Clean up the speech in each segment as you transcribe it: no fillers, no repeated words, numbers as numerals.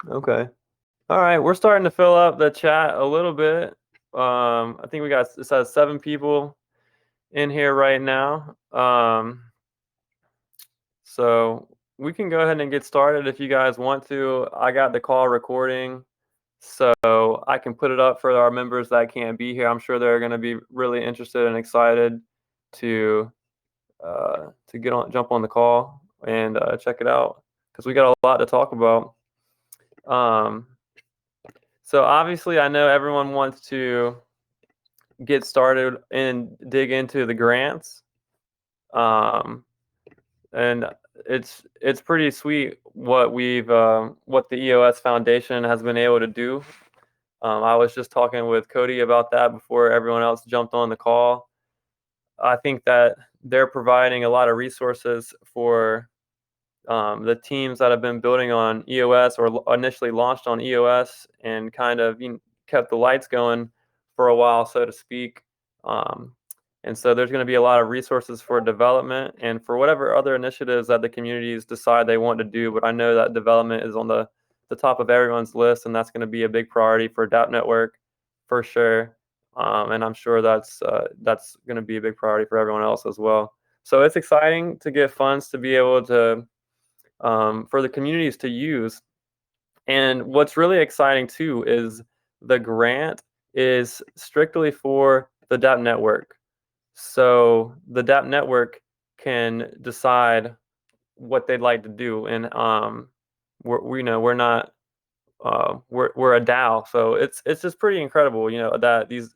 Okay. All right, we're starting to fill up the chat a little bit. I think it says 7 people in here right now. So we can go ahead and get started if you guys want to. I got the call recording, so I can put it up for our members that can't be here. I'm sure they're going to be really interested and excited to jump on the call and check it out because we got a lot to talk about. Um, so obviously, I know everyone wants to get started and dig into the grants. And it's pretty sweet what what the EOS Foundation has been able to do. I was just talking with Cody about that before everyone else jumped on the call. I think that they're providing a lot of resources for the teams that have been building on EOS or initially launched on EOS and kind of kept the lights going for a while, so to speak. Um, and so there's going to be a lot of resources for development and for whatever other initiatives that the communities decide they want to do. But I know that development is on the top of everyone's list, and that's going to be a big priority for DAPP Network for sure. And I'm sure that's going to be a big priority for everyone else as well. So it's exciting to get funds to be able to for the communities to use. And what's really exciting too is the grant is strictly for the DAPP network. So the DAPP network can decide what they'd like to do, and we're not we're a DAO, so it's just pretty incredible, that these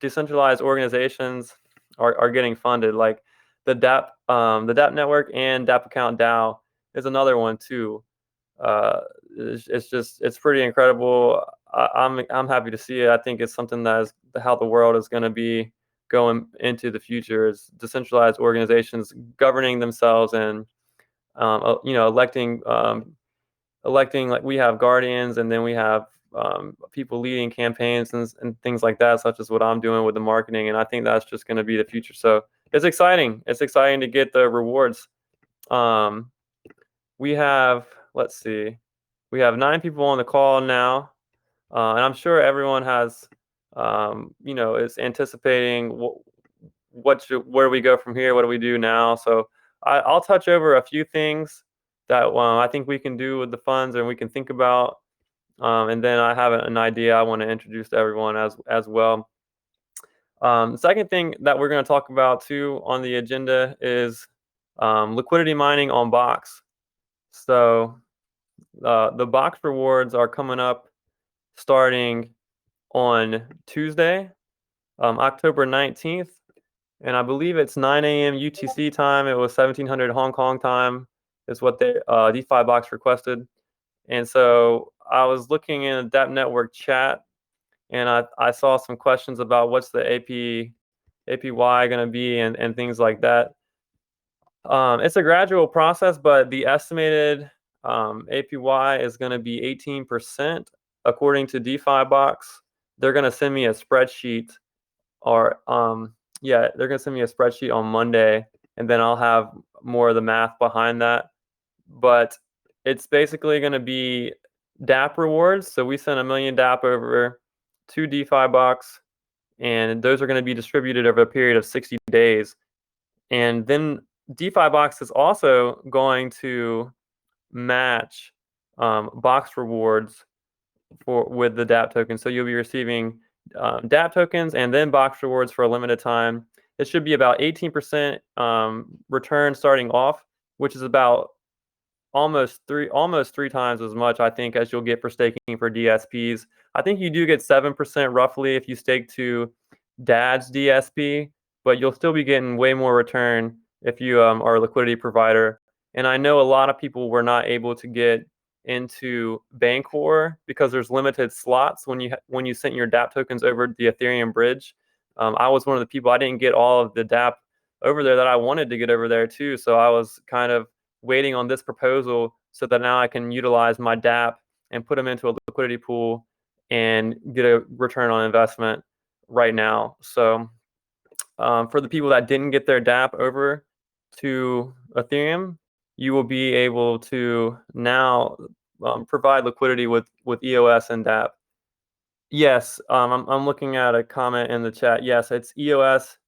decentralized organizations are getting funded. Like the DAP network and DAP account DAO is another one too. It's pretty incredible. I'm happy to see it. I think it's something that is how the world is going to be going into the future, is decentralized organizations governing themselves and electing, like we have guardians, and then we have people leading campaigns and things like that, such as what I'm doing with the marketing. And I think that's just going to be the future. So it's exciting. It's exciting to get the rewards. We have, let's see, we have 9 people on the call now, and I'm sure everyone has, is anticipating where do we go from here? What do we do now? So I'll touch over a few things that I think we can do with the funds and we can think about, and then I have an idea I want to introduce to everyone as well. The second thing that we're going to talk about too on the agenda is liquidity mining on Box. So the Box rewards are coming up starting on Tuesday, October 19th. And I believe it's 9 a.m. UTC time. It was 1700 Hong Kong time is what the Defibox requested. And so I was looking in the DAP network chat, and I saw some questions about what's the APY going to be and things like that. It's a gradual process, but the estimated APY is going to be 18% according to Defibox. They're going to send me a spreadsheet, or they're going to send me a spreadsheet on Monday, and then I'll have more of the math behind that. But it's basically going to be DAP rewards. So we send 1 million DAP over to Defibox, and those are going to be distributed over a period of 60 days. And then Defibox is also going to match box rewards with the DAP token. So you'll be receiving DAP tokens and then box rewards for a limited time. It should be about 18% return starting off, which is about almost three times as much, I think, as you'll get for staking for DSPs. I think you do get 7% roughly if you stake to DAD's DSP, but you'll still be getting way more return if you are a liquidity provider. And I know a lot of people were not able to get into Bancor because there's limited slots when you sent your DAP tokens over the Ethereum bridge. I was one of the people, I didn't get all of the DAP over there that I wanted to get over there too. So I was kind of waiting on this proposal so that now I can utilize my DAP and put them into a liquidity pool and get a return on investment right now. So for the people that didn't get their DAP over to Ethereum, you will be able to now provide liquidity with EOS and DAPP. Yes, I'm looking at a comment in the chat. Yes, it's EOS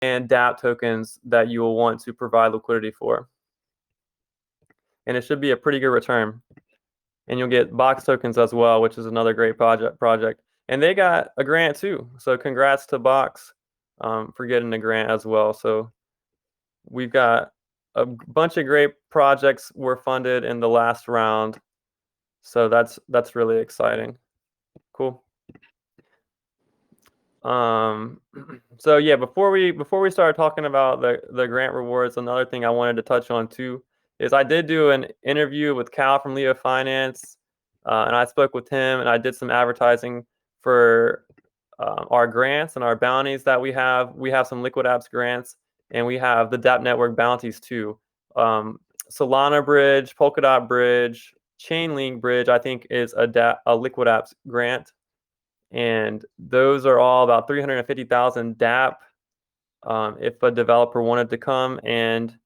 and DAPP tokens that you will want to provide liquidity for. And it should be a pretty good return. And you'll get Box tokens as well, which is another great project. And they got a grant too. So congrats to Box for getting a grant as well. So we've got a bunch of great projects were funded in the last round. So that's really exciting. Cool. So yeah, before we start talking about the grant rewards, another thing I wanted to touch on too is I did do an interview with Cal from Leo Finance, and I spoke with him, and I did some advertising for our grants and our bounties that we have. We have some Liquid Apps grants, and we have the DApp Network bounties too. Solana Bridge, Polkadot Bridge, Chainlink Bridge, I think is a Liquid Apps grant. And those are all about 350,000 DApp. If a developer wanted to come and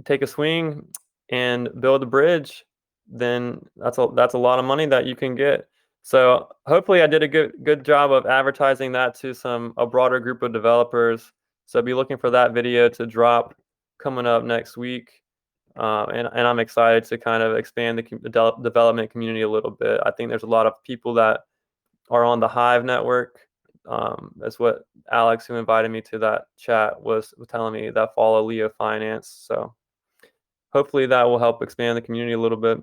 take a swing and build a bridge, then that's a lot of money that you can get. So hopefully I did a good job of advertising that to a broader group of developers. So be looking for that video to drop coming up next week. And I'm excited to kind of expand the development community a little bit. I think there's a lot of people that are on the Hive network. That's what Alex, who invited me to that chat, was telling me, that follow Leo Finance. So hopefully that will help expand the community a little bit.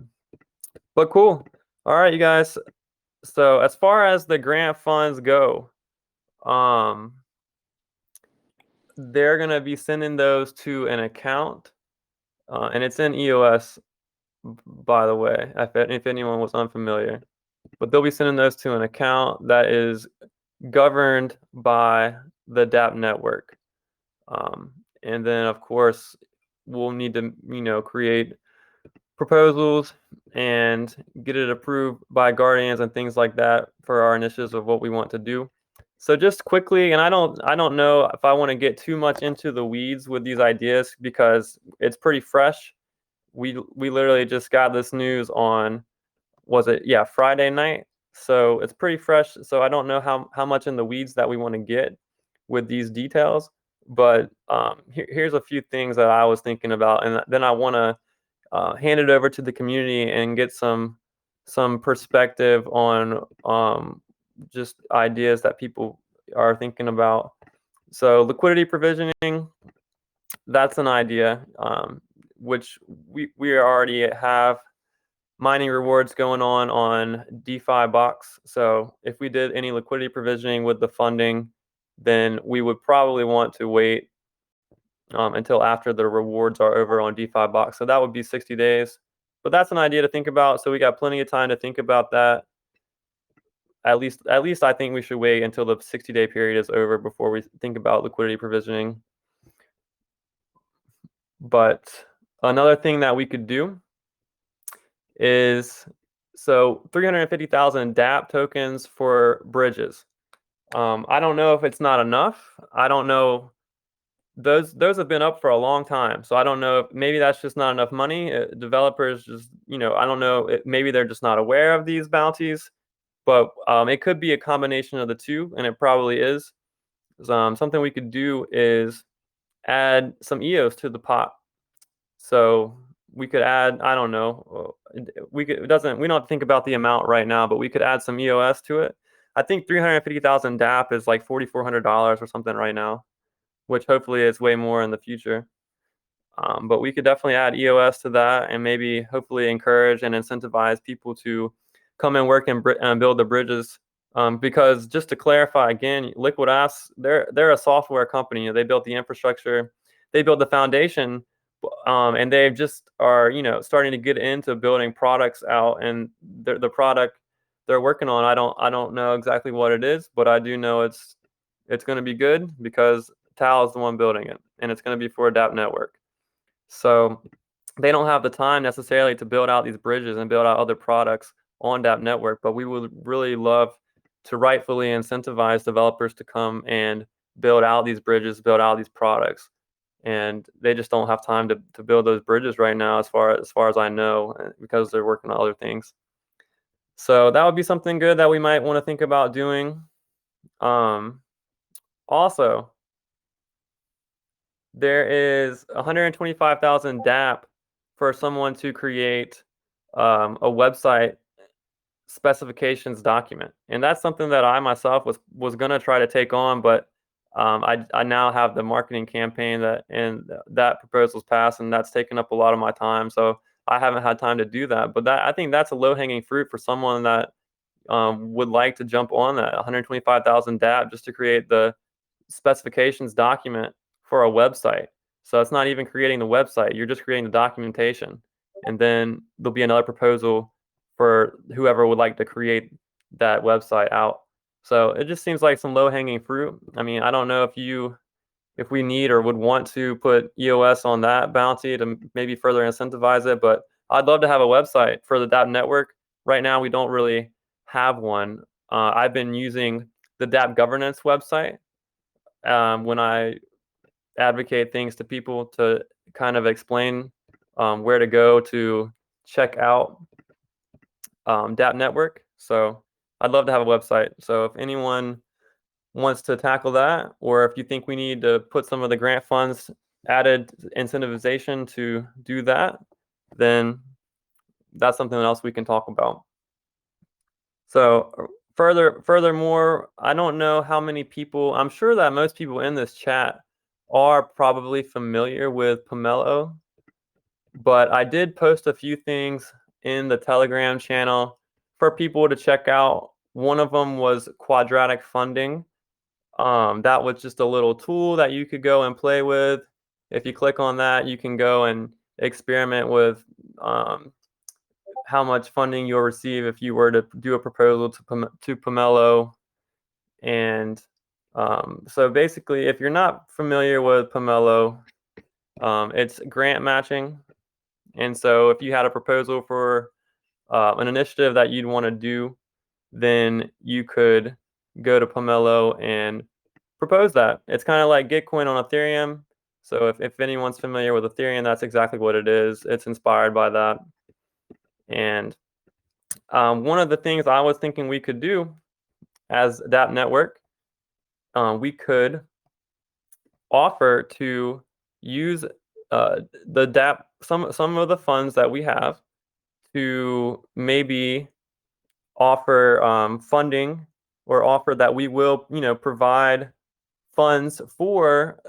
But cool. All right, you guys. So as far as the grant funds go, they're going to be sending those to an account. And it's in EOS, by the way, if anyone was unfamiliar. But they'll be sending those to an account that is governed by the DApp network. And then, of course, we'll need to, create proposals and get it approved by guardians and things like that for our initiatives of what we want to do. So just quickly, and I don't know if I want to get too much into the weeds with these ideas because it's pretty fresh. We literally just got this news on, Friday night. So it's pretty fresh. So I don't know how much in the weeds that we want to get with these details. But here's a few things that I was thinking about, and then I want to hand it over to the community and get some perspective on just ideas that people are thinking about. So liquidity provisioning, that's an idea, which we already have mining rewards going on Defibox. So if we did any liquidity provisioning with the funding, then we would probably want to wait until after the rewards are over on Defibox. So that would be 60 days. But that's an idea to think about. So we got plenty of time to think about that. At least I think we should wait until the 60-day period is over before we think about liquidity provisioning. But another thing that we could do is, so 350,000 DApp tokens for bridges. I don't know if it's not enough. I don't know. Those have been up for a long time. So I don't know if maybe that's just not enough money. Developers just, I don't know. Maybe they're just not aware of these bounties. But it could be a combination of the two, and it probably is. Something we could do is add some EOS to the pot. So we could add, I don't know, we don't have to think about the amount right now, but we could add some EOS to it. I think 350,000 DApp is like $4,400 or something right now, which hopefully is way more in the future. But we could definitely add EOS to that and maybe hopefully encourage and incentivize people to come and work and build the bridges. Because just to clarify again, Liquid Apps, they're a software company. They built the infrastructure, they built the foundation, and they just are starting to get into building products out. And the product they're working on, I don't know exactly what it is, but I do know it's going to be good because Tal is the one building it, and it's going to be for a DApp network. So they don't have the time necessarily to build out these bridges and build out other products on DApp network, but we would really love to rightfully incentivize developers to come and build out these bridges, build out these products. and they just don't have time to build those bridges right now, as far as I know, because they're working on other things. So that would be something good that we might want to think about doing. Also, there is 125,000 DAP for someone to create a website specifications document, and that's something that I myself was gonna try to take on, but I now have the marketing campaign that proposal's passed, and that's taken up a lot of my time, so I haven't had time to do that. But I think that's a low-hanging fruit for someone that would like to jump on that 125,000 DAP just to create the specifications document for a website. So it's not even creating the website, you're just creating the documentation. And then there'll be another proposal for whoever would like to create that website out. So it just seems like some low-hanging fruit. I mean, I don't know if we need or would want to put EOS on that bounty to maybe further incentivize it, but I'd love to have a website for the DApp network. Right now, we don't really have one. I've been using the DApp governance website when I advocate things to people to kind of explain where to go to check out DApp network. So I'd love to have a website. So if anyone wants to tackle that, or if you think we need to put some of the grant funds added incentivization to do that, then that's something else we can talk about. So furthermore, I don't know how many people, I'm sure that most people in this chat are probably familiar with Pomelo, but I did post a few things in the Telegram channel for people to check out. One of them was Quadratic Funding. That was just a little tool that you could go and play with. If you click on that, you can go and experiment with how much funding you'll receive if you were to do a proposal to Pomelo. And so basically, if you're not familiar with Pomelo, it's grant matching. And so if you had a proposal for an initiative that you'd want to do, then you could go to Pomelo and propose that. It's kind of like Gitcoin on Ethereum. So if anyone's familiar with Ethereum, that's exactly what it is. It's inspired by that. And one of the things I was thinking we could do as DApp Network, we could offer to use the DApp, some of the funds that we have to maybe offer funding, or offer that we will, provide funds for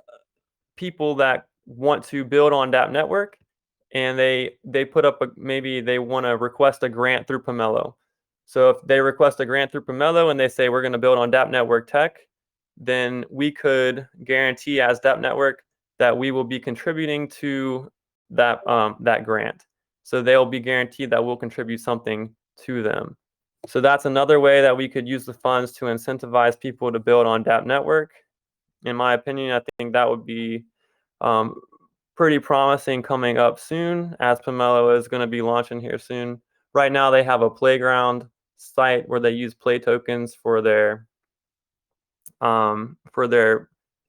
people that want to build on DApp Network, and they put up maybe they want to request a grant through Pomelo. So if they request a grant through Pomelo and they say we're going to build on DApp Network tech, then we could guarantee as DApp Network that we will be contributing to that that grant. So they'll be guaranteed that we'll contribute something to them. So that's another way that we could use the funds to incentivize people to build on DApp Network. In my opinion, I think that would be pretty promising coming up soon, as Pomelo is going to be launching here soon. Right now, they have a playground site where they use play tokens for their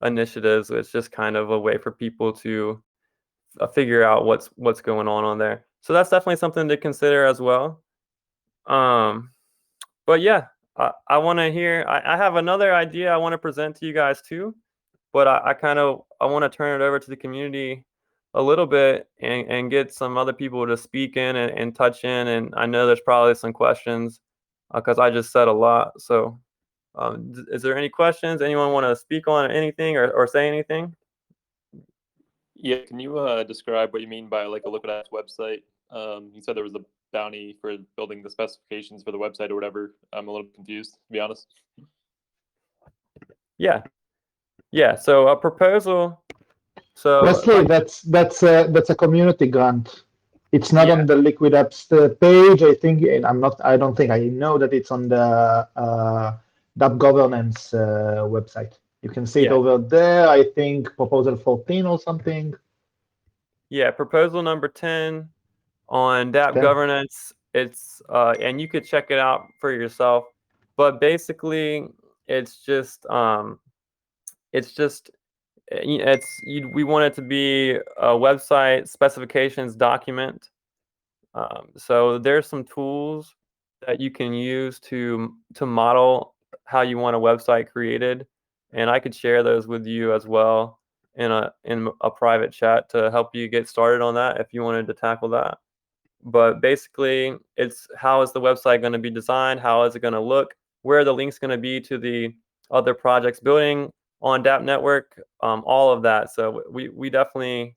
initiatives. It's just kind of a way for people to figure out what's going on there. So that's definitely something to consider as well. But yeah, I want to hear. I have another idea I want to present to you guys too, but I want to turn it over to the community a little bit and get some other people to speak in and touch in. And I know there's probably some questions because I just said a lot. So is there any questions? Anyone want to speak on anything or say anything? Yeah, can you describe what you mean by like a Liquidity website? You said there was a bounty for building the specifications for the website or whatever. I'm a little confused, to be honest. Yeah. So a proposal. So Wesley, that's a community grant. It's not Yeah. on the Liquid Apps page. I think, and I don't think I know that it's on the DApp governance website. You can see it over there. I think proposal 14 or something. Yeah, proposal number 10 on DApp governance. It's and you could check it out for yourself. But basically, it's just we want it to be a website specifications document. So there's some tools that you can use to model how you want a website created, and I could share those with you as well in a private chat to help you get started on that if you wanted to tackle that. But basically, it's how is the website going to be designed? How is it going to look? Where are the links going to be to the other projects building on DAPP network? All of that. So we definitely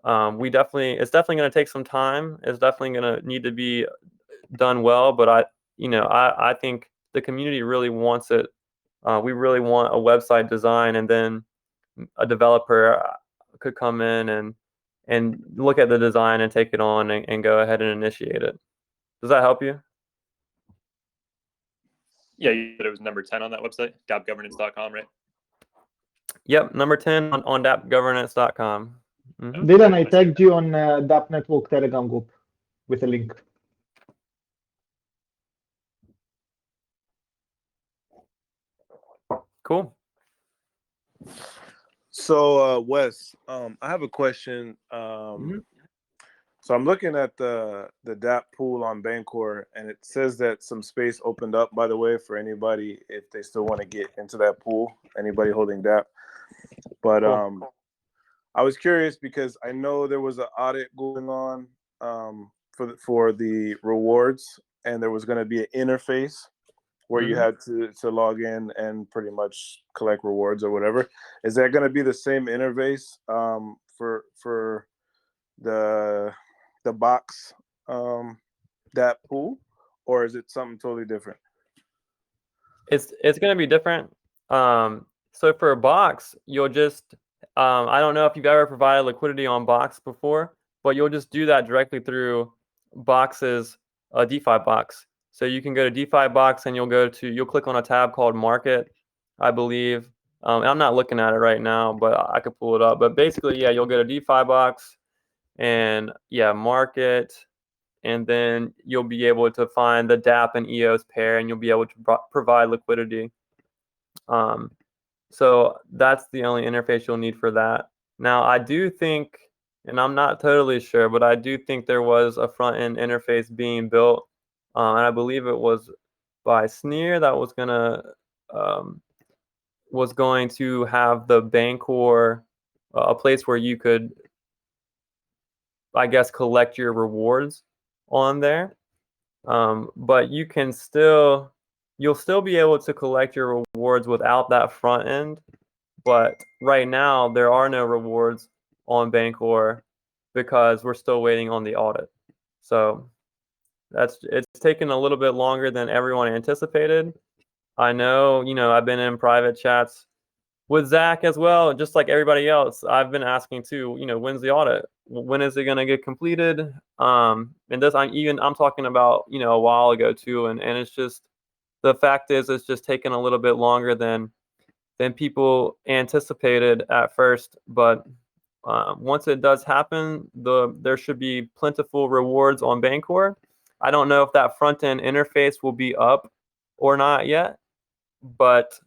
it's definitely going to take some time. It's definitely going to need to be done well. But I think the community really wants it. We really want a website design, and then a developer could come in and look at the design and take it on and go ahead and initiate it. Does that help you? Yeah, you said it was number 10 on that website, dappgovernance.com, right? Yep, number 10 on dappgovernance.com. Mm-hmm. Dylan, I tagged you on DAPP Network Telegram group with a link. Cool. So, Wes, I have a question. So I'm looking at the DAPP pool on Bancor, and it says that some space opened up, by the way, for anybody if they still want to get into that pool, anybody holding DAPP. But Cool. I was curious because I know there was an audit going on for the rewards, and there was going to be an interface where you had to log in and pretty much collect rewards or whatever. Is that going to be the same interface for the box DAPP pool, or is it something totally different? It's going to be different. So for a box, you'll just I don't know if you've ever provided liquidity on Box before, but you'll just do that directly through Box's Defibox. So you can go to Defibox and you'll click on a tab called Market, I believe. And I'm not looking at it right now, but I could pull it up. But basically, yeah, you'll go to Defibox and Market, and then you'll be able to find the DAPP and EOS pair, and you'll be able to provide liquidity. So that's the only interface you'll need for that. Now, I do think, and I'm not totally sure, but I do think there was a front-end interface being built, and I believe it was by Sneer that was going to have the Bancor, a place where you could, I guess, collect your rewards on there. But you'll still be able to collect your rewards without that front end. But right now, there are no rewards on Bancor because we're still waiting on the audit. So it's taken a little bit longer than everyone anticipated. I know, I've been in private chats with Zach as well, just like everybody else. I've been asking too, when's the audit? When is it going to get completed? And this, I'm talking about, a while ago too. And it's just, the fact is, it's just taken a little bit longer than people anticipated at first. But once it does happen, there should be plentiful rewards on Bancor. I don't know if that front end interface will be up or not yet, but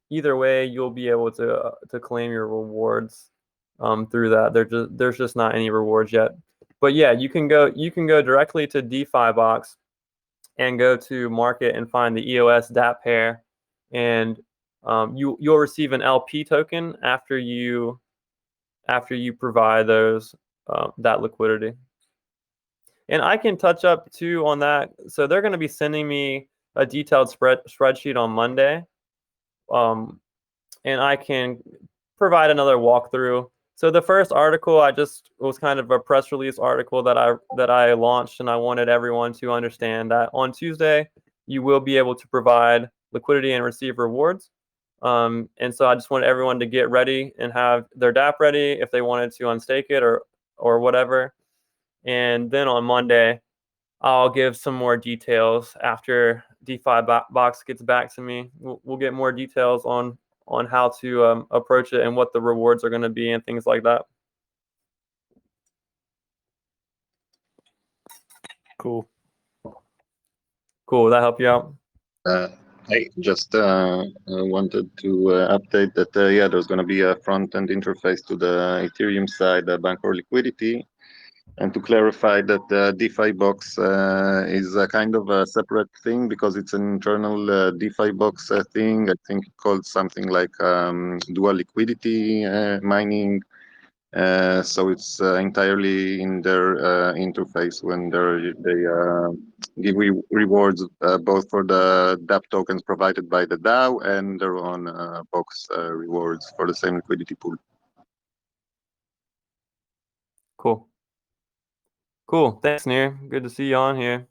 either way, you'll be able to claim your rewards through that. There's just not any rewards yet. But yeah, you can go directly to Defibox and go to Market and find the EOS DAPP pair, and you'll receive an LP token after you provide that liquidity. And I can touch up too on that. So they're going to be sending me a detailed spreadsheet on Monday. And I can provide another walkthrough. So the first article was kind of a press release article that I launched, and I wanted everyone to understand that on Tuesday you will be able to provide liquidity and receive rewards. And so I just want everyone to get ready and have their DAPP ready if they wanted to unstake it or whatever. And then on Monday, I'll give some more details after Defibox gets back to me. We'll get more details on how to approach it and what the rewards are going to be and things like that. Cool. Cool. Will that help you out? I just wanted to update that, yeah, there's going to be a front-end interface to the Ethereum side, Bancor Liquidity. And to clarify that the Defibox is a kind of a separate thing because it's an internal Defibox thing. I think it's called something like dual liquidity mining. So it's entirely in their interface when they give rewards both for the DAPP tokens provided by the DAO and their own box rewards for the same liquidity pool. Cool. Cool. Thanks, Nir. Good to see you on here.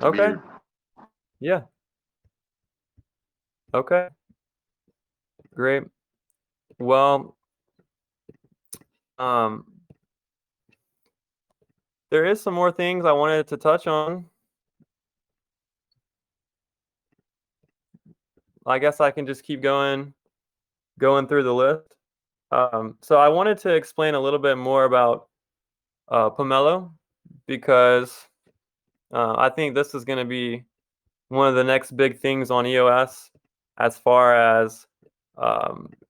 Okay. Yeah. Okay. Great. Well, there is some more things I wanted to touch on. I guess I can just keep going through the list. So I wanted to explain a little bit more about Pomelo because I think this is going to be one of the next big things on EOS as far as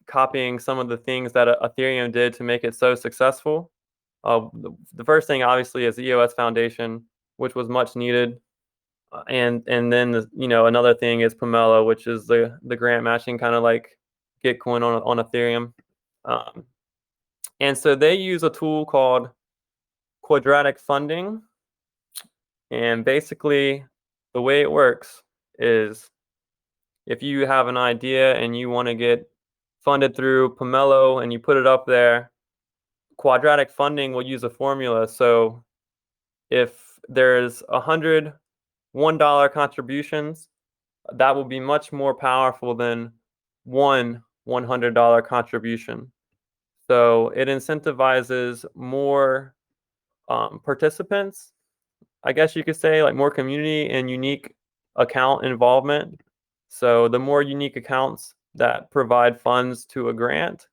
copying some of the things that Ethereum did to make it so successful. The first thing, obviously, is the EOS Foundation, which was much needed. And then another thing is Pomelo, which is the grant matching, kind of like Gitcoin on Ethereum. And so they use a tool called Quadratic Funding. And basically, the way it works is if you have an idea and you want to get funded through Pomelo and you put it up there, Quadratic Funding will use a formula. So if there's 100 $1 contributions, that will be much more powerful than one $100 contribution. So it incentivizes more participants, I guess you could say, like more community and unique account involvement. So the more unique accounts that provide funds to a grant,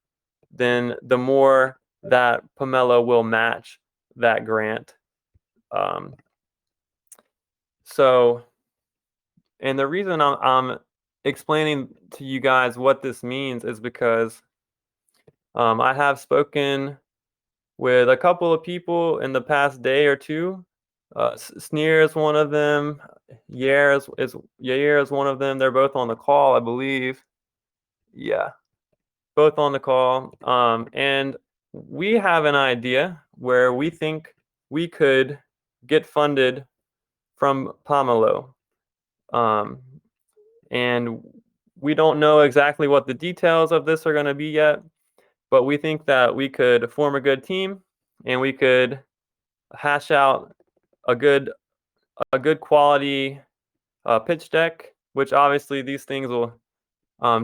then the more that Pomelo will match that grant. And the reason I'm explaining to you guys what this means is because I have spoken with a couple of people in the past day or two. Sneer is one of them. Yair is one of them. They're both on the call, I believe. Yeah, both on the call. And we have an idea where we think we could get funded from Pomelo. And we don't know exactly what the details of this are going to be yet, but we think that we could form a good team and we could hash out a good quality pitch deck, which obviously these things will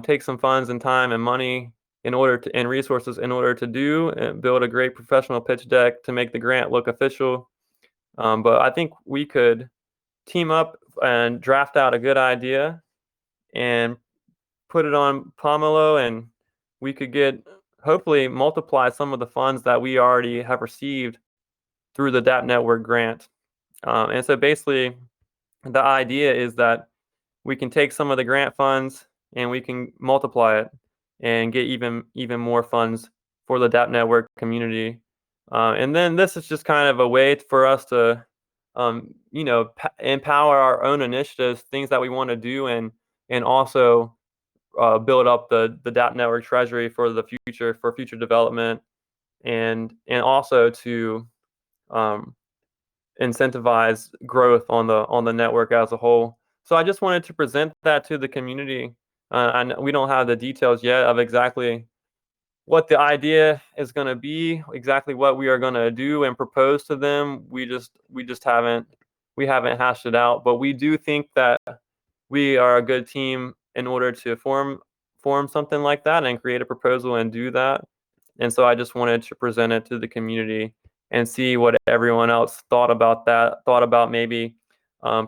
take some funds and time and money and resources in order to do and build a great professional pitch deck to make the grant look official. But I think we could team up and draft out a good idea and put it on Pomelo, and we could hopefully multiply some of the funds that we already have received through the DAPP network grant. And so basically the idea is that we can take some of the grant funds and we can multiply it and get even more funds for the DAPP network community. And then this is just kind of a way for us to empower our own initiatives, things that we want to do, and also build up the DAPP network treasury for the future, for future development, and also to incentivize growth on the network as a whole. So I just wanted to present that to the community. And we don't have the details yet of exactly what the idea is going to be, exactly what we are going to do and propose to them. We haven't hashed it out, but we do think that we are a good team in order to form something like that and create a proposal and do that. And so I just wanted to present it to the community and see what everyone else thought about that, thought about maybe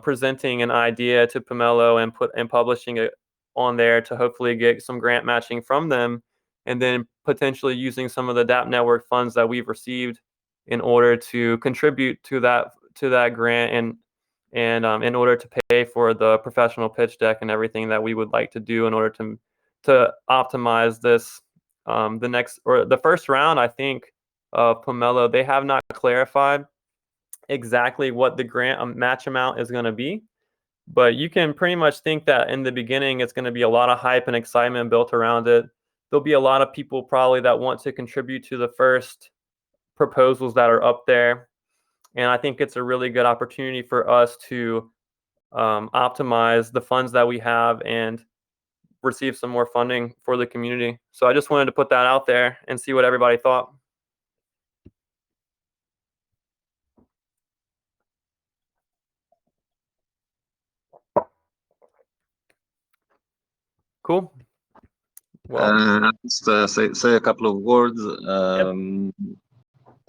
presenting an idea to Pomelo and publishing it on there to hopefully get some grant matching from them, and then potentially using some of the DAPP network funds that we've received in order to contribute to that grant and in order to pay for the professional pitch deck and everything that we would like to do in order to optimize this. The first round, I think, of Pomelo, they have not clarified exactly what the grant match amount is going to be, but you can pretty much think that in the beginning it's going to be a lot of hype and excitement built around it. There'll be a lot of people probably that want to contribute to the first proposals that are up there, and I think it's a really good opportunity for us to optimize the funds that we have and receive some more funding for the community. So I just wanted to put that out there and see what everybody thought. Cool. Well, just say a couple of words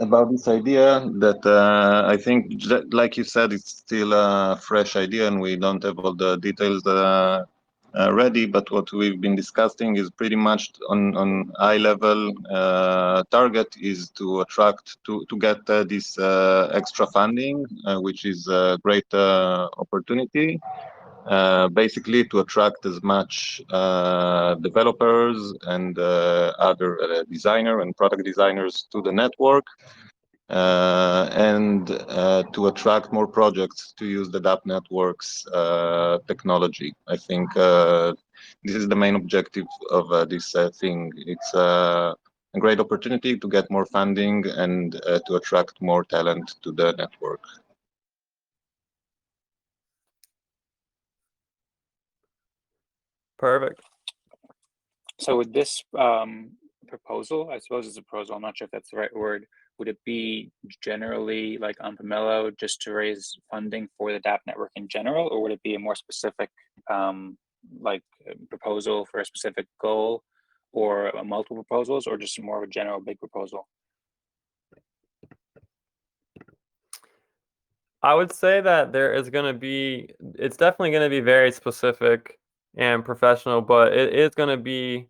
about this idea that I think, like you said, it's still a fresh idea and we don't have all the details ready, but what we've been discussing is pretty much on high level target is to attract, to get this extra funding, which is a great opportunity. Basically to attract as much developers and other designer and product designers to the network, and to attract more projects to use the DAPP network's technology. I think this is the main objective of this thing. It's a great opportunity to get more funding and to attract more talent to the network. perfect. So with this proposal, I suppose it's a proposal, I'm not sure if that's the right word, would it be generally like on Pomelo just to raise funding for the DAPP network in general, or would it be a more specific proposal for a specific goal, or multiple proposals, or just more of a general big proposal? I would say that it's definitely going to be very specific and professional, but it is going to be,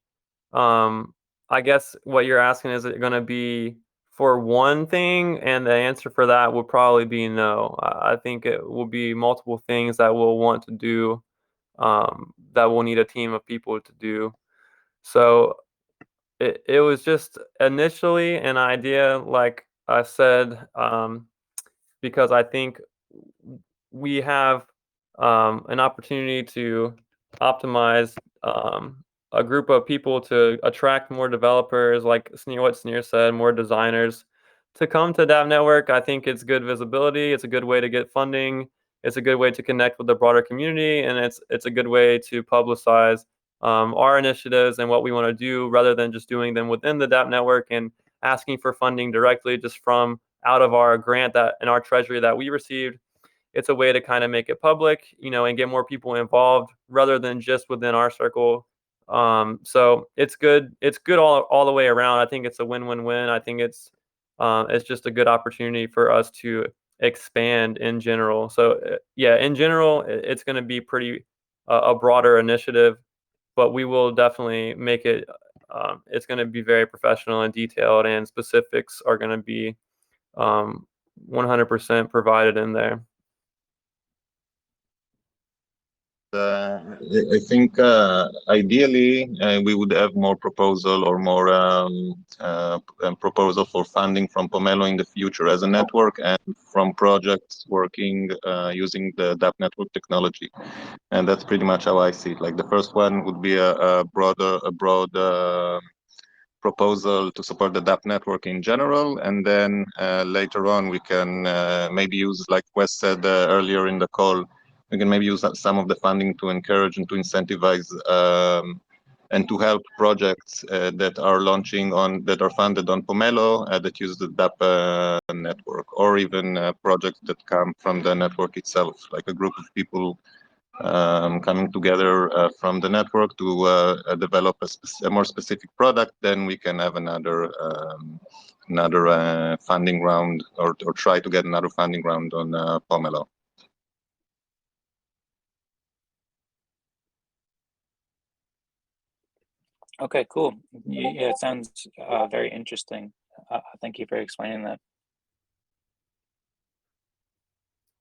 I guess what you're asking, is it going to be for one thing? And the answer for that would probably be no. I think it will be multiple things that we'll want to do, that we'll need a team of people to do. So it was just initially an idea, like I said, because I think we have an opportunity to optimize a group of people to attract more developers, like what Sneer said, more designers to come to DAPP Network. I think it's good visibility. It's a good way to get funding. It's a good way to connect with the broader community, and it's a good way to publicize our initiatives and what we want to do, rather than just doing them within the DAPP Network and asking for funding directly just from out of our grant that in our treasury that we received. It's a way to kind of make it public, and get more people involved rather than just within our circle. So it's good. It's good all the way around. I think it's a win-win-win. I think it's just a good opportunity for us to expand in general. So yeah, in general, it's going to be pretty a broader initiative, but we will definitely make it. It's going to be very professional and detailed, and specifics are going to be 100% provided in there. I think ideally we would have more proposal or more proposal for funding from Pomelo in the future as a network, and from projects working using the DAPP network technology. And that's pretty much how I see it. Like the first one would be a broad proposal to support the DAPP network in general, and then later on we can maybe use, like Wes said earlier in the call, we can maybe use some of the funding to encourage and to incentivize and to help projects that are launching that are funded on Pomelo that use the DAPP network, or even projects that come from the network itself, like a group of people coming together from the network to develop a more specific product. Then we can have another funding round, or try to get another funding round on Pomelo. Okay, cool. Yeah, it sounds very interesting. Thank you for explaining that.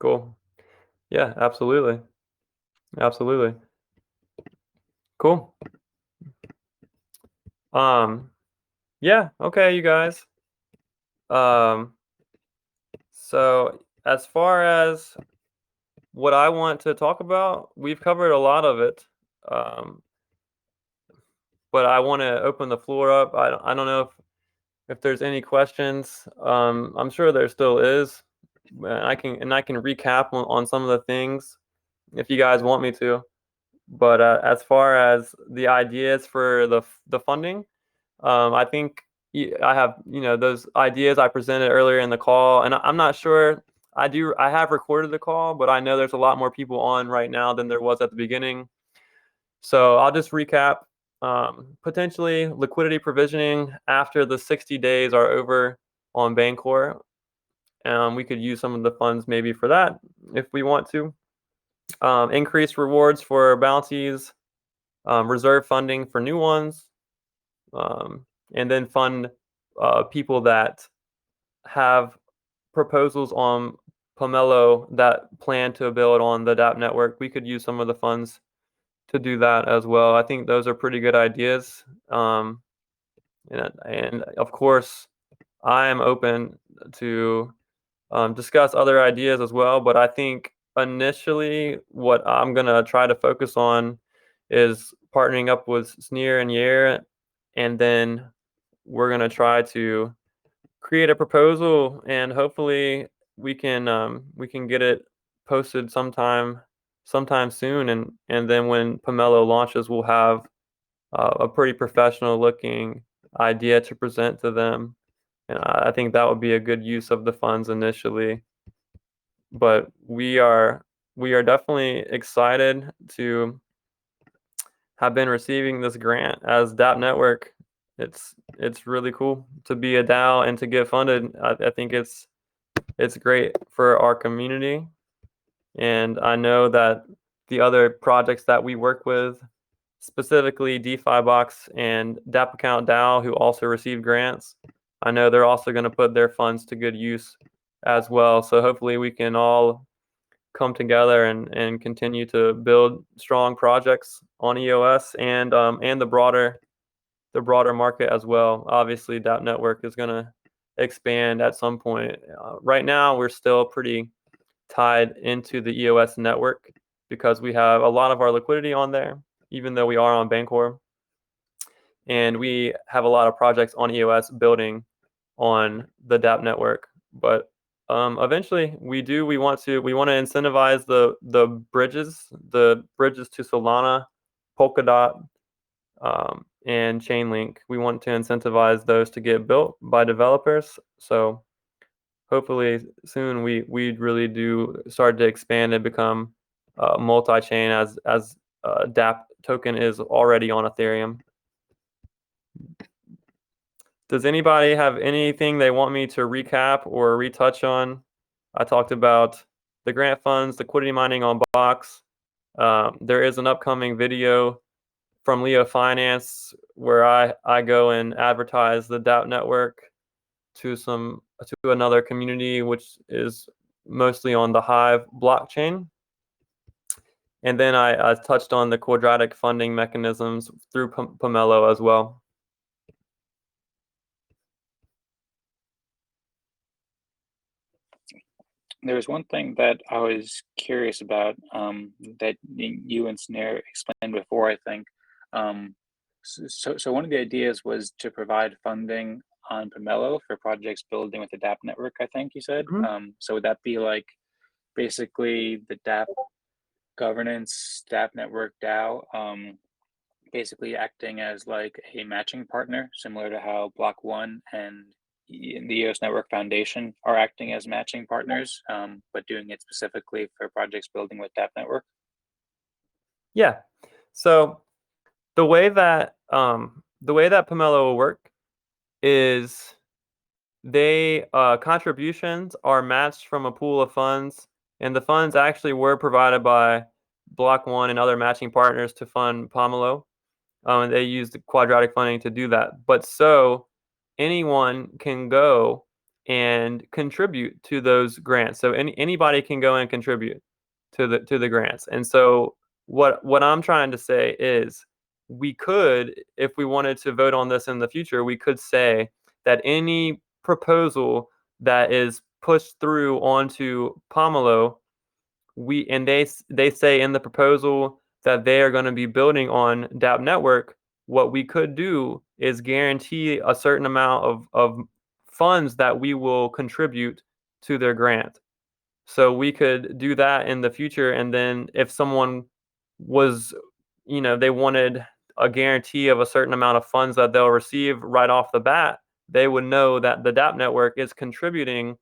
Cool. Yeah, absolutely. Absolutely. Cool. Yeah, okay, you guys. So as far as what I want to talk about, we've covered a lot of it. But I want to open the floor up. I don't know if there's any questions. I'm sure there still is. I can recap on some of the things if you guys want me to. But as far as the ideas for the funding, I think I have those ideas I presented earlier in the call, and I'm not sure. I have recorded the call, but I know there's a lot more people on right now than there was at the beginning. So I'll just recap. Potentially liquidity provisioning after the 60 days are over on Bancor. We could use some of the funds maybe for that if we want to. Increase rewards for bounties, reserve funding for new ones, and then fund people that have proposals on Pomelo that plan to build on the DAPP network. We could use some of the funds to do that as well. I think those are pretty good ideas. And of course, I am open to discuss other ideas as well. But I think initially, what I'm going to try to focus on is partnering up with Sneer and Yair, and then we're going to try to create a proposal, and hopefully we can get it posted sometime soon, and then when Pomelo launches, we'll have a pretty professional looking idea to present to them, and I think that would be a good use of the funds initially. But we are definitely excited to have been receiving this grant as DAP Network. It's really cool to be a DAO and to get funded. I think it's great for our community, and I know that the other projects that we work with, specifically Defibox and DAP Account DAO, who also receive grants, I know they're also going to put their funds to good use as well. So hopefully we can all come together and continue to build strong projects on EOS and the broader market as well. Obviously, DAP Network is going to expand at some point. Right now, we're still pretty tied into the EOS network because we have a lot of our liquidity on there, even though we are on Bancor. And we have a lot of projects on EOS building on the DAP network. But eventually, we want to incentivize the bridges to Solana, Polkadot, and Chainlink. We want to incentivize those to get built by developers. So hopefully soon we really do start to expand and become multi-chain as DAP token is already on Ethereum. Does anybody have anything they want me to recap or retouch on? I talked about the grant funds, liquidity mining on Box. There is an upcoming video from Leo Finance where I go and advertise the DAP network to another community, which is mostly on the Hive blockchain. And then I touched on the quadratic funding mechanisms through Pomelo as well. There was one thing that I was curious about that you and Snare explained before, I think. So one of the ideas was to provide funding on Pomelo for projects building with the DAP network, I think you said. Mm-hmm. So would that be like basically the DAP governance, DAP network DAO, basically acting as like a matching partner, similar to how Block One and the EOS Network Foundation are acting as matching partners, but doing it specifically for projects building with DAP Network? Yeah. So the way that Pomelo will work is they contributions are matched from a pool of funds, and the funds actually were provided by Block One and other matching partners to fund Pomelo. And they use the quadratic funding to do that. But so anyone can go and contribute to those grants. So anybody can go and contribute. to the grants. And so what I'm trying to say is, we could, if we wanted to vote on this in the future, we could say that any proposal that is pushed through onto Pomelo, they say in the proposal that they are going to be building on DAPP network, what we could do is guarantee a certain amount of funds that we will contribute to their grant. So we could do that in the future, and then if someone was, they wanted a guarantee of a certain amount of funds that they'll receive right off the bat, they would know that the DAPP network is contributing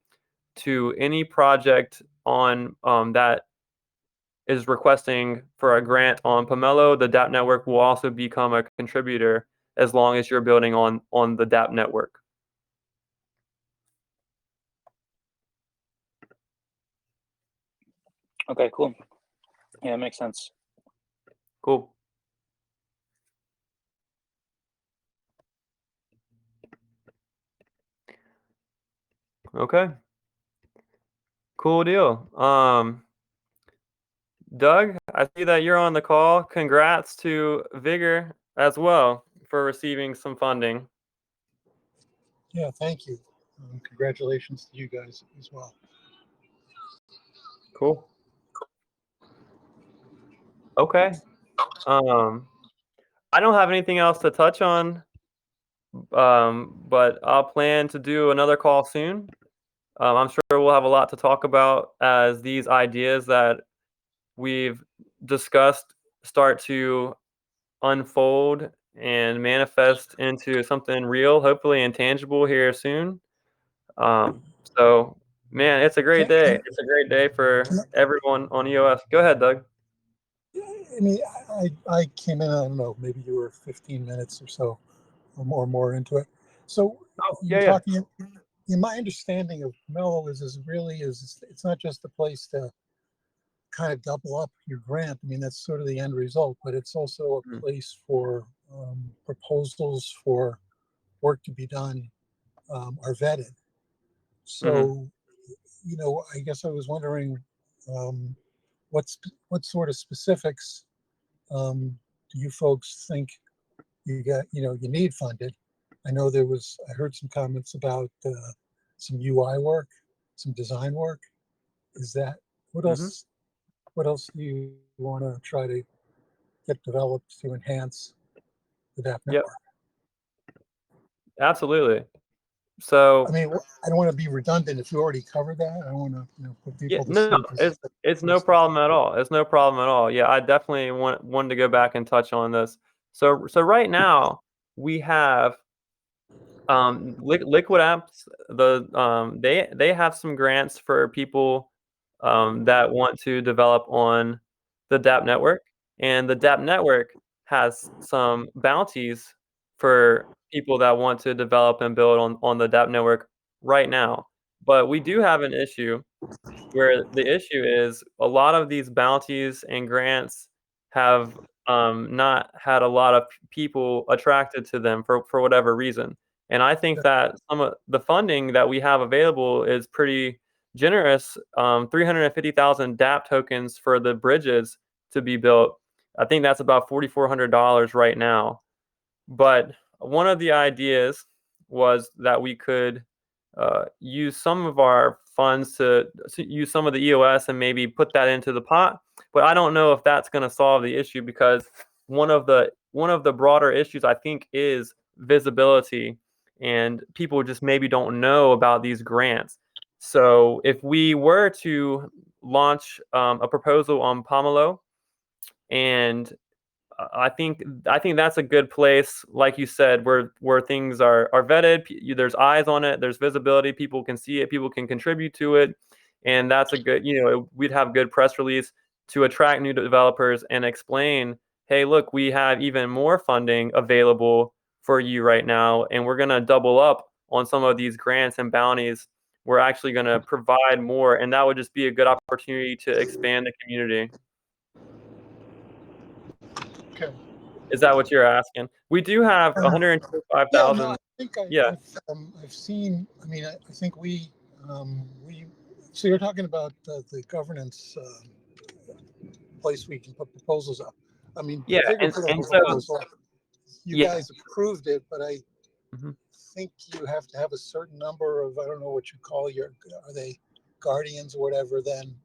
to any project on that is requesting for a grant on Pomelo. The DAPP network will also become a contributor as long as you're building on the DAPP network. Okay, cool. Yeah, it makes sense. Cool. Okay. Cool deal. Doug, I see that you're on the call. Congrats to Vigor as well for receiving some funding. Yeah, thank you. Congratulations to you guys as well. Cool. Okay. I don't have anything else to touch on, but I'll plan to do another call soon. I'm sure we'll have a lot to talk about as these ideas that we've discussed start to unfold and manifest into something real, hopefully intangible here soon. So, man, it's a great day. It's a great day for everyone on EOS. Go ahead, Doug. I mean, I came in, I don't know, maybe you were 15 minutes or so or more into it. So you're talking, in my understanding of Pomelo is it's not just a place to kind of double up your grant. I mean, that's sort of the end result, but it's also a place for proposals for work to be done are vetted. So, I guess I was wondering what sort of specifics do you folks think you need funded? I know I heard some comments about some UI work, some design work. Is that, what else do you want to try to get developed to enhance the DAPP network? Absolutely. So I mean, I don't want to be redundant if you already covered that. I don't want to put people to sleep. It's no problem at all. It's no problem at all. Yeah, I definitely wanted to go back and touch on this. So right now we have Liquid Apps. They have some grants for people that want to develop on the DAPP network, and the DAPP network has some bounties for people that want to develop and build on the DAPP network right now. But we do have an issue where the issue is a lot of these bounties and grants have not had a lot of people attracted to them for whatever reason. And I think that some of the funding that we have available is pretty generous. 350,000 DAPP tokens for the bridges to be built. I think that's about $4,400 right now. But one of the ideas was that we could use some of our funds to use some of the EOS and maybe put that into the pot. But I don't know if that's going to solve the issue, because one of the broader issues I think is visibility, and people just maybe don't know about these grants. So if we were to launch a proposal on Pomelo, and I think that's a good place, like you said, where things are vetted. There's eyes on it. There's visibility. People can see it. People can contribute to it, and that's a good. We'd have good press release to attract new developers and explain, hey, look, we have even more funding available for you right now, and we're gonna double up on some of these grants and bounties. We're actually gonna provide more, and that would just be a good opportunity to expand the community. Okay. Is that what you're asking? We do have 125,000. I think I've seen. I mean, I think we. So you're talking about the governance place we can put proposals up. I mean, Yeah, Vigor and, put up and a so proposal. You yeah. guys approved it, but I Mhm. think you have to have a certain number of, I don't know what you call your, are they guardians or whatever, then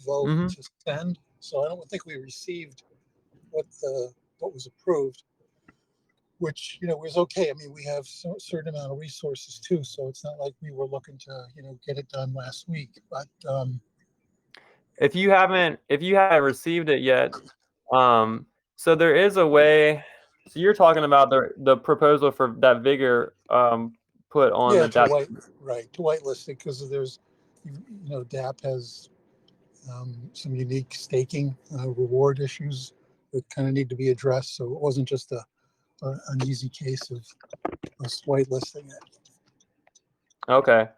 vote Mhm. to send. So I don't think we received what was approved, which, you know, was okay. I mean, we have a certain amount of resources too, so it's not like we were looking to, you know, get it done last week. But If you haven't received it yet, so there is a way. So you're talking about the proposal for that Vigor put on yeah, the DAP. to whitelist it, because there's, you know, DAP has some unique staking reward issues that kind of need to be addressed. So it wasn't just an easy case of us whitelisting it. Okay.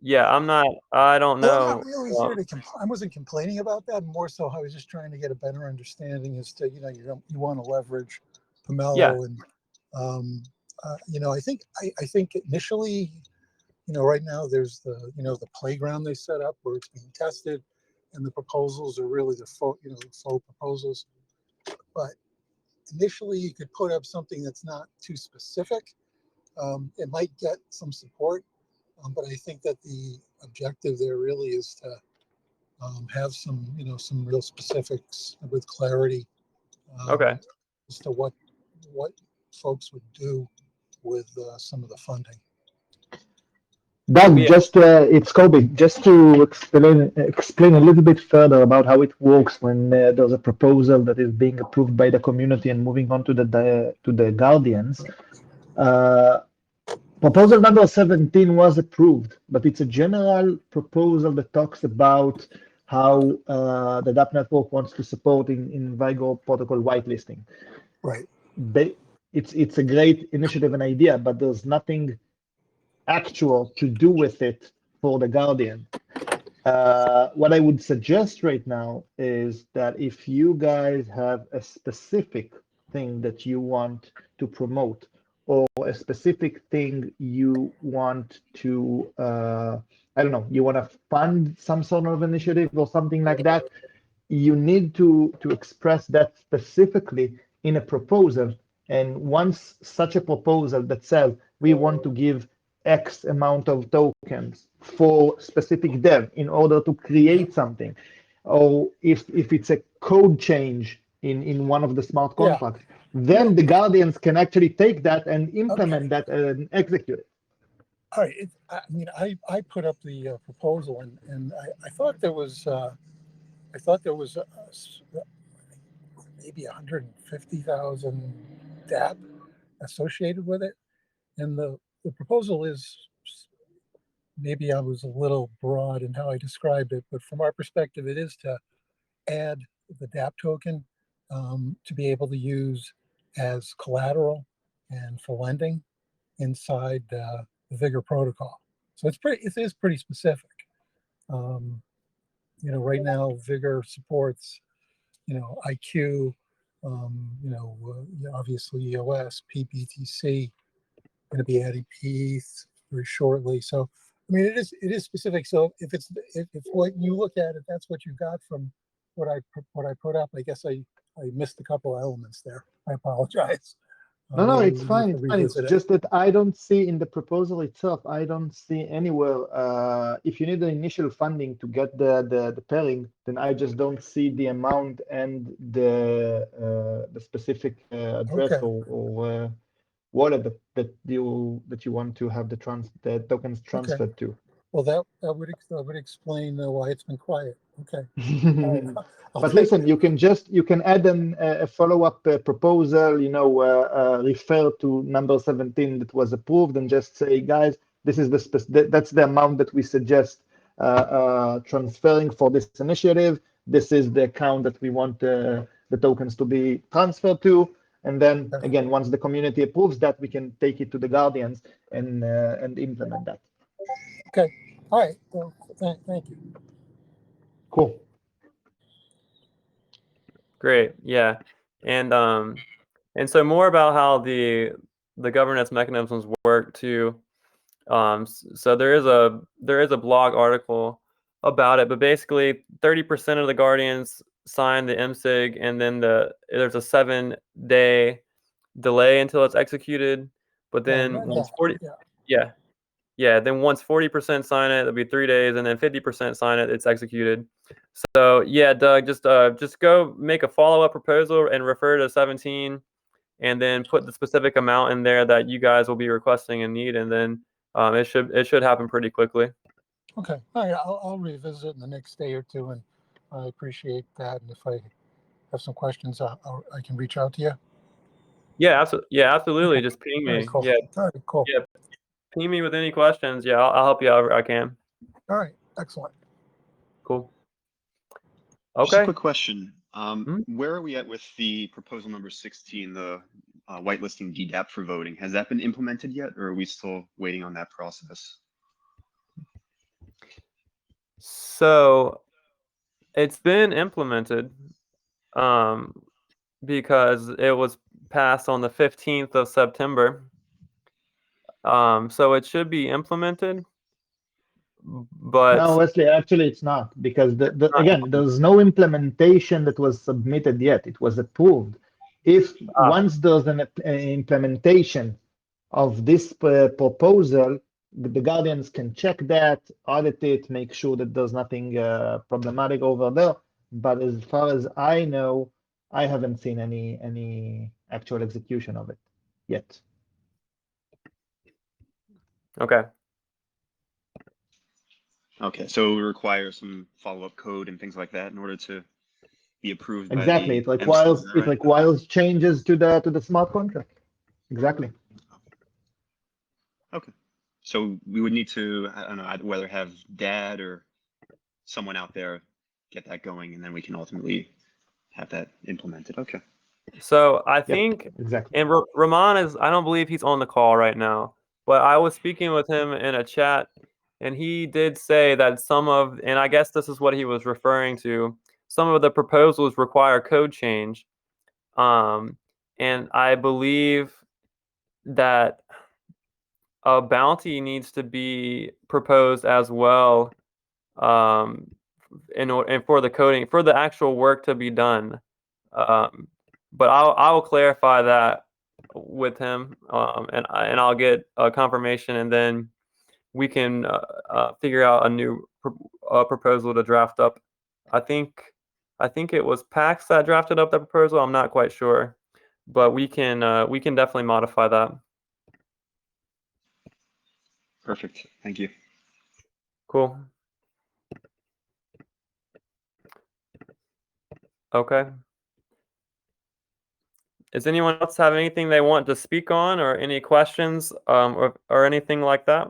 Yeah, I don't Well, I'm know. not really here to I wasn't complaining about that. More so, I was just trying to get a better understanding as to, you know, you want to leverage Yeah. Pomelo, and you know, I think initially, you know, right now there's the, you know, the playground they set up where it's being tested, and the proposals are really the faux proposals. But initially, you could put up something that's not too specific. It might get some support, but I think that the objective there really is to have some, you know, some real specifics with clarity Okay. as to what folks would do with some of the funding. Doug, Yeah. just it's Kobe. Just to explain a little bit further about how it works when there's a proposal that is being approved by the community and moving on to the guardians. Proposal number 17 was approved, but it's a general proposal that talks about how the DAP network wants to support in Vigor protocol whitelisting. Right. It's a great initiative and idea, but there's nothing actual to do with it for the Guardian. What I would suggest right now is that if you guys have a specific thing that you want to promote, or a specific thing you want to, I don't know, you want to fund some sort of initiative or something like that, you need to express that specifically in a proposal. And once such a proposal that says we want to give X amount of tokens for specific dev in order to create something, or if it's a code change in one of the smart contracts, then the guardians can actually take that and implement that and execute it. All right. I mean, I put up the proposal, and I thought there was maybe 150,000 DAP associated with it, and the proposal is, maybe I was a little broad in how I described it, but from our perspective, it is to add the DAP token to be able to use as collateral and for lending inside the Vigor protocol. So it is pretty specific. You know, right now Vigor supports, you know, IQ, you know, obviously EOS, PBTC, going to be adding PETH very shortly. So, I mean, it is specific. So if what you look at it, that's what you got from what I put up. I guess I missed a couple of elements there. I apologize. No, Maybe it's we fine. need It's to fine. It's revisit it. just that I don't see in the proposal itself, I don't see anywhere. If you need the initial funding to get the pairing, then I just don't see the amount and the specific address Okay. or wallet that you want to have the tokens transferred to. Well, that would explain why it's been quiet. Okay. But listen, you can add a follow-up proposal, you know, refer to number 17 that was approved, and just say, guys, this is that's the amount that we suggest transferring for this initiative. This is the account that we want the tokens to be transferred to. And then again, once the community approves that, we can take it to the guardians and implement that. Okay. All right. Well, thank you. Cool. Great. Yeah. And so more about how the governance mechanisms work too. So there is a blog article about it, but basically 30% of the guardians sign the MSIG, and then there's a 7-day delay until it's executed. But then once 40, then once 40% sign it, it'll be 3 days, and then 50% sign it, it's executed. So yeah, Doug, just go make a follow-up proposal and refer to 17, and then put the specific amount in there that you guys will be requesting and need, and then it should happen pretty quickly. Okay, all right, I'll revisit in the next day or two, and I appreciate that. And if I have some questions, I can reach out to you. Yeah, absolutely. Okay. Just ping All me. right, cool. Yeah, All right, cool. yeah. Ping me with any questions. Yeah, I'll help you however I can. All right, excellent. Cool. Just a Okay. quick question. Where are we at with the proposal number 16, the whitelisting DDAP for voting? Has that been implemented yet, or are we still waiting on that process? So it's been implemented because it was passed on the 15th of September. So it should be implemented. But no, Wesley, actually it's not, because again, there's no implementation that was submitted yet. It was approved. If once there's an implementation of this proposal, the guardians can check that, audit it, make sure that there's nothing problematic over there. But as far as I know, I haven't seen any actual execution of it yet. Okay. Okay, so it requires some follow-up code and things like that in order to be approved. Exactly, by it the requires MSIG, right? it requires changes to the smart contract. Exactly. Okay, so we would need to, I don't know, I'd whether have Dad or someone out there get that going, and then we can ultimately have that implemented. Okay. So I think, exactly. and Rahman I don't believe he's on the call right now, but I was speaking with him in a chat, and he did say that and I guess this is what he was referring to, some of the proposals require code change. And I believe that a bounty needs to be proposed as well, and for the coding, for the actual work to be done. But I will clarify that with him, and I'll get a confirmation, and then we can figure out a new proposal to draft up. I think it was PAX that drafted up the proposal. I'm not quite sure, but we can definitely modify that. Perfect. Thank you. Cool. Okay. Does anyone else have anything they want to speak on, or any questions, or anything like that?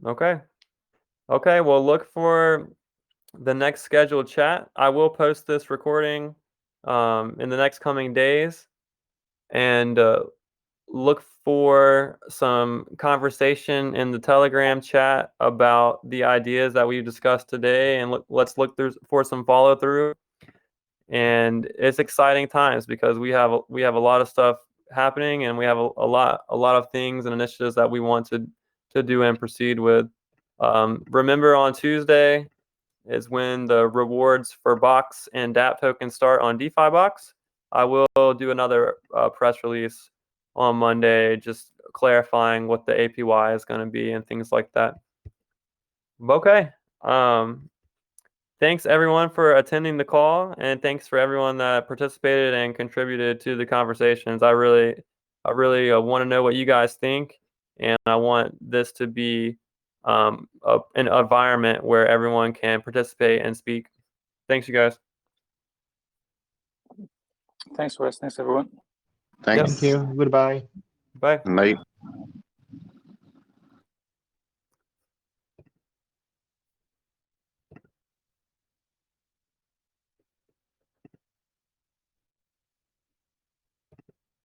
Okay. Okay, well, look for the next scheduled chat. I will post this recording in the next coming days, and look for some conversation in the Telegram chat about the ideas that we discussed today, and let's look for some follow through. And it's exciting times because we have a lot of stuff happening, and we have a lot of things and initiatives that we want to do and proceed with. Remember, on Tuesday is when the rewards for Box and DAPP tokens start on Defibox. I will do another press release on Monday, just clarifying what the APY is going to be and things like that. Okay. Thanks everyone for attending the call, and thanks for everyone that participated and contributed to the conversations. I really want to know what you guys think, and I want this to be an environment where everyone can participate and speak. Thanks, you guys. Thanks, Wes. Thanks, everyone. Thanks. Thank you. Goodbye. Bye. Bye.